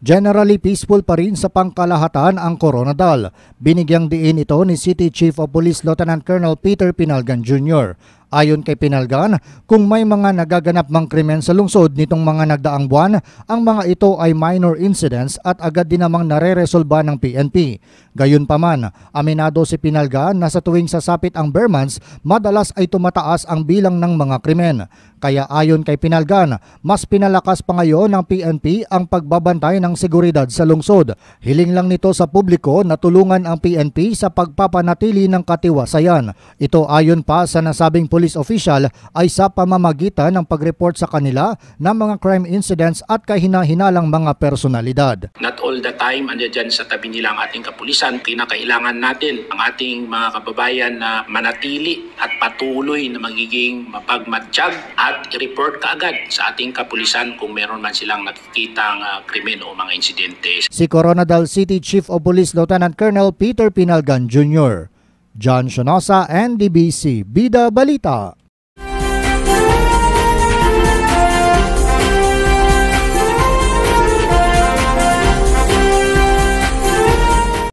Generally peaceful pa rin sa pangkalahatan ang Coronadal. Binigyang diin ito ni City Chief of Police Lieutenant Colonel Peter Pinalgan Jr. Ayon kay Pinalgan, kung may mga nagaganap mang krimen sa lungsod nitong mga nagdaang buwan, ang mga ito ay minor incidents at agad din namang nareresolba ng PNP. Gayunpaman, aminado si Pinalgan na sa tuwing sasapit ang bare months, madalas ay tumataas ang bilang ng mga krimen. Kaya ayon kay Pinalgan, mas pinalakas pa ngayon ng PNP ang pagbabantay ng seguridad sa lungsod. Hiling lang nito sa publiko na tulungan ang PNP sa pagpapanatili ng katiwasayan. Ito ayon pa sa nasabing police official ay sa pamamagitan ng pag-report sa kanila ng mga crime incidents at kahina-hinalang mga personalidad. Not all the time andyan sa tabi nila ang ating kapulisan. Kinakailangan natin ang ating mga kababayan na manatili at patuloy na magiging mapagmatsyag at i-report kaagad sa ating kapulisan kung meron man silang nakikitang krimen o mga insidente. Si Coronadal City Chief of Police Lieutenant Colonel Peter Pinalgan Jr. John Shonosa, NDBC, Bida Balita.